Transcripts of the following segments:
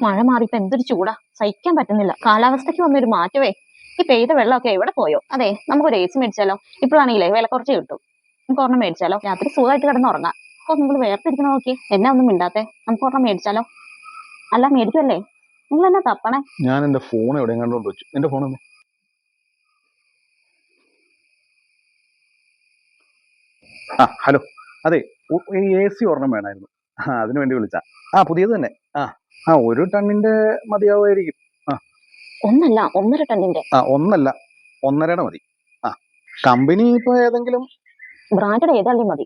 മഴ മാറിയപ്പോ എന്തൊരു ചൂടാ, സഹിക്കാൻ പറ്റുന്നില്ല. കാലാവസ്ഥയ്ക്ക് വന്നൊരു മാറ്റമേ. ഈ പെയ്ത വെള്ളമൊക്കെ എവിടെ പോയോ? അതെ, നമുക്കൊരു AC മേടിച്ചാലോ? ഇപ്പോഴാണെങ്കിലേ വില കുറച്ച് കിട്ടും. നമുക്ക് ഒരെണ്ണം മേടിച്ചാലോ? രാത്രി സുഖമായിട്ട് കിടന്നുറങ്ങാം. അപ്പൊ നിങ്ങൾ വേർതിരിക്കണ നോക്കി, എന്നാ ഒന്നും മിണ്ടാത്തെ? നമുക്ക് ഒരെണ്ണം മേടിച്ചാലോ? അല്ല, മേടിക്കുമല്ലേ? നിങ്ങൾ എന്നാ തപ്പണേ? ഞാൻ എന്റെ ഫോൺ എവിടെയും കണ്ടുകൊണ്ട് വെച്ചു. എന്റെ ഫോൺ ഹലോ. അതെ, ഈ AC ഒരെണ്ണം വേണമായിരുന്നു. അതിനു വേണ്ടി വിളിച്ചാ. പുതിയത് തന്നെ. ഒരു ടണ്ണിന്റെ മതിയാവുമായിരിക്കും. ഒന്നല്ല, 1.5 ടണ്ണിന്റെ. ഒന്നല്ല, 1.5 മതി. കമ്പനി ഇപ്പൊ ഏതെങ്കിലും ബ്രാൻഡഡ് ഏതായാലും മതി.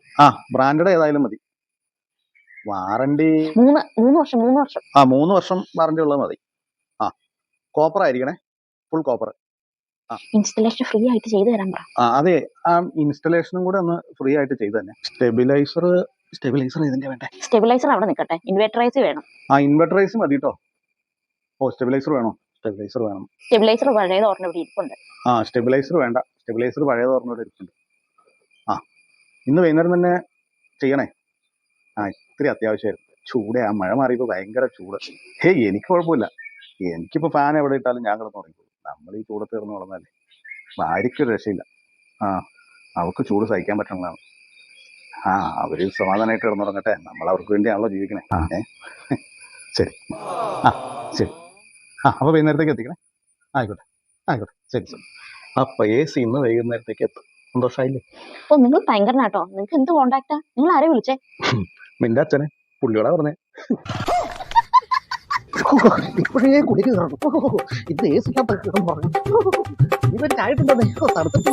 ബ്രാൻഡഡ് ഏതായാലും മതി. വാറണ്ടി 3 വർഷം. 3 വർഷം വാറണ്ടി ഉള്ളത് മതി. കോപ്പർ ആയിരിക്കണേ, ഫുൾ കോപ്പർ. ഇൻസ്റ്റലേഷൻ ഫ്രീ ആയിട്ട് ചെയ്തു തരാൻ പറ. അതെ, ഇൻസ്റ്റലേഷനും കൂടെ ഒന്ന് ഫ്രീ ആയിട്ട് ചെയ്തു തന്നെ. സ്റ്റെബിലൈസർ ഇതിന്റെ വേണ്ടേ? സ്റ്റെബിലൈസർ അവിടെ നിൽക്കട്ടെ, ഇൻവെർട്ടറൈസ് വേണം. ഇൻവെർട്ടറൈസ് മതി കേട്ടോ. സ്റ്റെബിലൈസർ വേണോ? സ്റ്റെബിലൈസർ പഴയത് ഓർമ്മ ഇവിടെ ഇരിപ്പുണ്ട്. സ്റ്റെബിലൈസർ വേണ്ട, സ്റ്റെബിലൈസർ പഴയത് ഓർമ്മ ഇവിടെ ഇരിപ്പുണ്ട്. ഇന്ന് വൈകുന്നേരം തന്നെ ചെയ്യണേ. ഇത്തിരി അത്യാവശ്യമായിരുന്നു. ചൂടെ, മഴ മാറിയപ്പോ ഭയങ്കര ചൂട്. എനിക്ക് കുഴപ്പമില്ല. എനിക്കിപ്പോ ഫാൻ എവിടെ ഇട്ടാലും ഞാൻ കിടന്ന് ഉറങ്ങിക്കോളും. നമ്മൾ ഈ ചൂടത്ത് കിടന്ന് വളർന്നല്ലേ. ഭാര്യയ്ക്കൊരു രക്ഷയില്ല. അവർക്ക് ചൂട് സഹിക്കാൻ പറ്റണതാണ്. അവര് സമാധാനമായിട്ട് കിടന്നുറങ്ങട്ടെ. നമ്മൾ അവർക്ക് വേണ്ടിയാണല്ലോ ജീവിക്കണേ. ശരി. ശരി. അപ്പൊ വൈകുന്നേരത്തേക്ക് എത്തിക്കണേ. ആയിക്കോട്ടെ. ശരി. അപ്പൊ AC ഇന്ന് വൈകുന്നേരത്തേക്ക് എത്തും. സന്തോഷായില്ലേ? നിങ്ങൾ ഭയങ്കരനാട്ടോ. നിങ്ങൾക്ക് എന്ത് കോണ്ടാക്ടാ? നിങ്ങൾ ആരെ വിളിച്ചേ? നിന്റെ അച്ഛനെ. പുള്ളിയോടാ പറഞ്ഞേ. ഇപ്പോഴേ കുടിക്ക് കയറണം. ഇത് AC ഇവൻ ആയിട്ടുണ്ടോ? തണുത്തിട്ട്